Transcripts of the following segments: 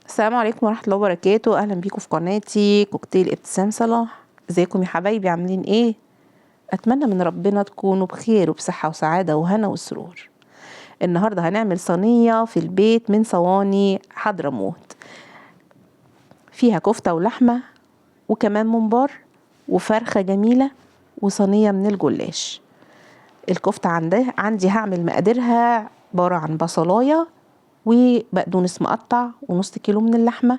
السلام عليكم ورحمة الله وبركاته. أهلا بيكم في قناتي كوكتيل ابتسام صلاح. ازيكم يا حبايبي، عاملين ايه؟ أتمنى من ربنا تكونوا بخير وبصحة وسعادة وهنا وسرور. النهاردة هنعمل صينية في البيت من صواني حضرموت، فيها كفتة ولحمة وكمان ممبار وفرخة جميلة وصينية من الجلاش. الكفتة عندي هعمل مقاديرها عبارة عن بصلاية وبقدونس مقطع ونص كيلو من اللحمة،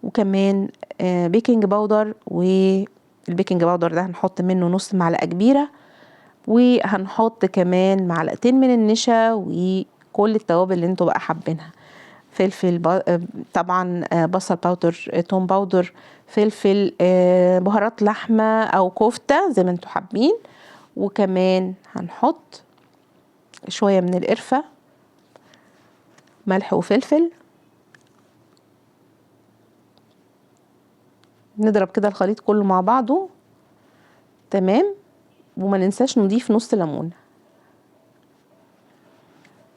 وكمان بيكنج باودر، والبيكنج باودر ده هنحط منه نص معلقة كبيرة، وهنحط كمان معلقتين من النشا وكل التوابل اللي انتوا بقى حابينها. فلفل طبعا بصل باودر، توم باودر، فلفل، بهارات لحمة او كفتة زي ما انتوا حابين، وكمان هنحط شوية من القرفة، ملح وفلفل. نضرب كده الخليط كله مع بعضه تمام، وما ننساش نضيف نص ليمون.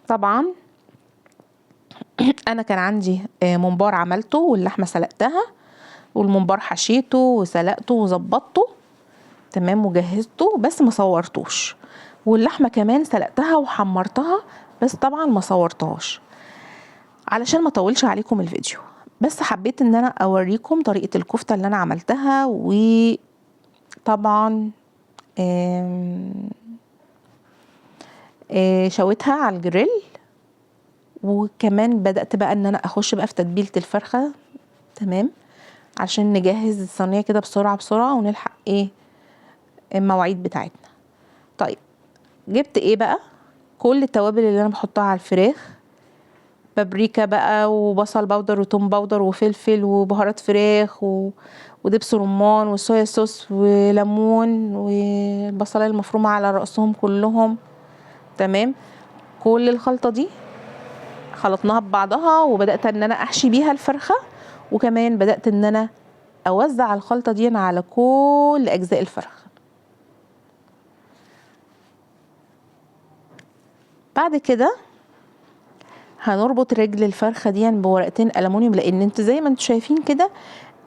طبعا انا كان عندي ممبار عملته، واللحمه سلقتها، والممبار حشيته وسلقته وظبطته تمام وجهزته بس ما صورتوش، واللحمه كمان سلقتها وحمرتها بس طبعا ما صورتهاش علشان ما اطولش عليكم الفيديو. بس حبيت ان انا اوريكم طريقه الكفته اللي انا عملتها، وطبعا شويتها على الجريل. وكمان بدأت بقى ان انا اخش بقى في تتبيلة الفرخة تمام، عشان نجهز الصينية كده بسرعة بسرعة ونلحق ايه المواعيد بتاعتنا. طيب جبت ايه بقى؟ كل التوابل اللي انا بحطها على الفراخ، بابريكا بقى وبصل باودر وتوم باودر وفلفل وبهارات فراخ ودبس رمان وصويا صوص وليمون والبصلايه المفرومه على رأسهم كلهم تمام. كل الخلطة دي خلطناها ببعضها، وبدأت ان انا احشي بيها الفرخة، وكمان بدأت ان انا اوزع الخلطة دي على كل اجزاء الفرخة. بعد كده هنربط رجل الفرخة دي بورقتين ألمونيوم، لان انتوا زي ما انتوا شايفين كده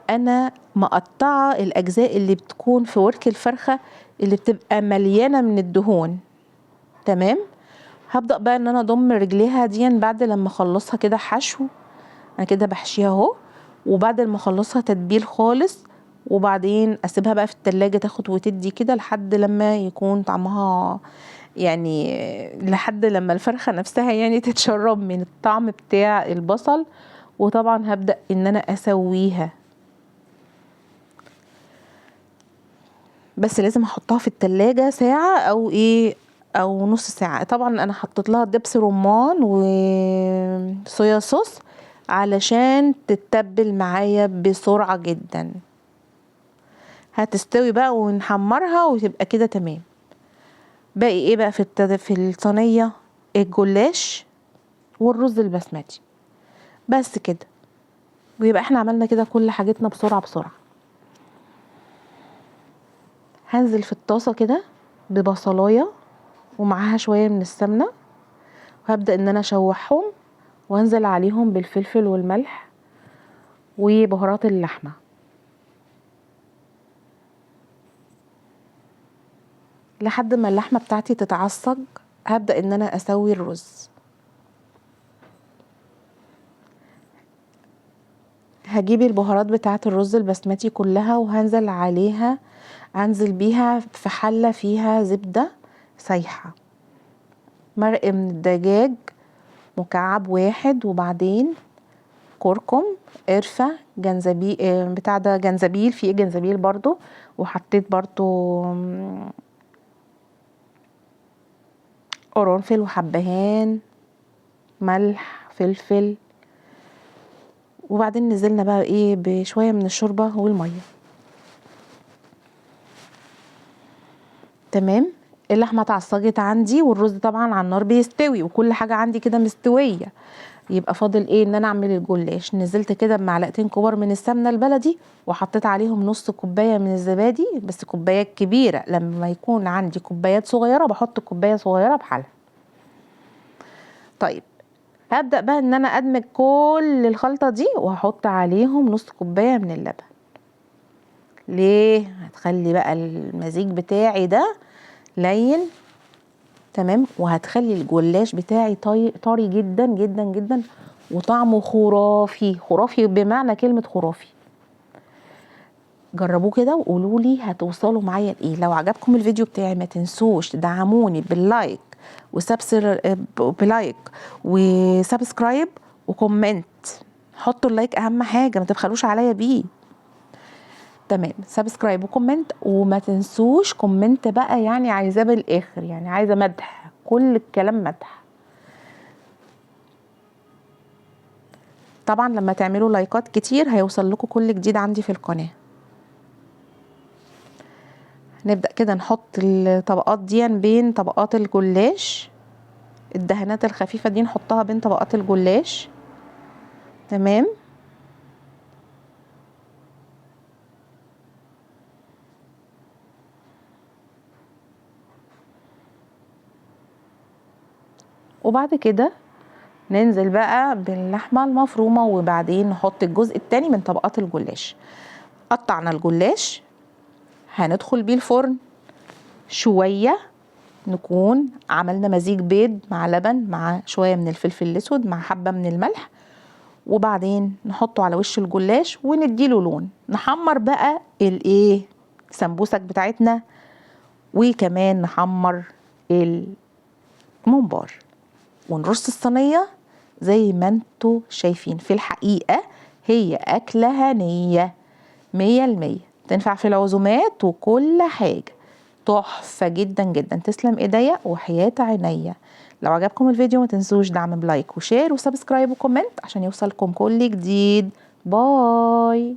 انا مقطعة الاجزاء اللي بتكون في ورك الفرخة اللي بتبقى مليانة من الدهون تمام. هبدأ بقى ان انا اضم رجليها دي بعد لما اخلصها كده حشو. انا كده بحشيها اهو، وبعد ما اخلصها تتبيل خالص، وبعدين اسيبها بقى في التلاجة تاخد وتدي كده لحد لما يكون طعمها، يعني لحد لما الفرخة نفسها يعني تتشرب من الطعم بتاع البصل. وطبعا هبدأ ان انا اسويها، بس لازم احطها في التلاجة ساعة او ايه او نص ساعة. طبعا انا حطيت لها دبس رمان وصويا صوص علشان تتبل معايا بسرعة جدا. هتستوي بقى ونحمرها وتبقى كده تمام. باقي ايه بقى في الصينية؟ الجلاش والرز البسمتي بس كده، ويبقى احنا عملنا كده كل حاجتنا بسرعة بسرعة. هنزل في الطاسة كده ببصلاية ومعاها شوية من السمنة، وهبدأ ان انا اشوحهم، وانزل عليهم بالفلفل والملح وبهارات اللحمة. لحد ما اللحمة بتاعتي تتعصج هبدأ ان انا اسوي الرز. هجيب البهارات بتاعة الرز البسمتي كلها وهنزل عليها، هنزل بيها في حلة فيها زبدة سايحة، مرق من الدجاج مكعب واحد، وبعدين كركم، قرفة، جنزبيل، بتاع ده جنزبيل، فيه جنزبيل برضو، وحطيت برضو قرنفل وحبهان، ملح، فلفل. وبعدين نزلنا بقى ايه بشوية من الشوربة والمية تمام. اللحمة اتعصجت عندي، والرز طبعا على النار بيستوي، وكل حاجة عندي كده مستوية. يبقى فاضل ايه؟ ان انا اعمل الجلاش. نزلت كده بمعلقتين كبار من السمنة البلدي، وحطيت عليهم نص كوباية من الزبادي، بس كوبايات كبيرة. لما يكون عندي كوبايات صغيرة بحط كوباية صغيرة بحالها. طيب هبدأ بقى ان انا ادمج كل الخلطة دي وهحط عليهم نص كوباية من اللبن. ليه؟ هتخلي بقى المزيج بتاعي ده لين، تمام، وهتخلي الجلاش بتاعي طري جدا جدا جدا، وطعمه خرافي خرافي بمعنى كلمة خرافي. جربوه كده وقولوا لي هتوصلوا معايا لايه. لو عجبكم الفيديو بتاعي ما تنسوش تدعموني باللايك بلايك وسبسكرايب وكومنت. حطوا اللايك اهم حاجه، ما تبخلوش عليا بيه. تمام، سبسكرايب وكومنت، وما تنسوش كومنت بقى، يعني عايزاه بالاخر، يعني عايزه مدح، كل الكلام مدح. طبعا لما تعملوا لايكات كتير هيوصل لكم كل جديد عندي في القناه. نبدأ كده نحط الطبقات دي بين طبقات الجلاش، الدهانات الخفيفة دي نحطها بين طبقات الجلاش. تمام، وبعد كده ننزل بقى باللحمة المفرومة، وبعدين نحط الجزء التاني من طبقات الجلاش. قطعنا الجلاش هندخل بيه الفرن شوية، نكون عملنا مزيج بيض مع لبن مع شوية من الفلفل الاسود مع حبة من الملح، وبعدين نحطه على وش الجلاش ونديله لون. نحمر بقى الايه، السمبوسك بتاعتنا، وكمان نحمر الممبار، ونرص الصينية زي ما انتوا شايفين. في الحقيقة هي أكلة هنية 100%، تنفع في العزومات وكل حاجة، تحفة جدا جدا. تسلم ايديا وحياة عينيا. لو عجبكم الفيديو ما تنسوش دعم بلايك وشير وسبسكرايب وكومنت عشان يوصلكم كل جديد. باي.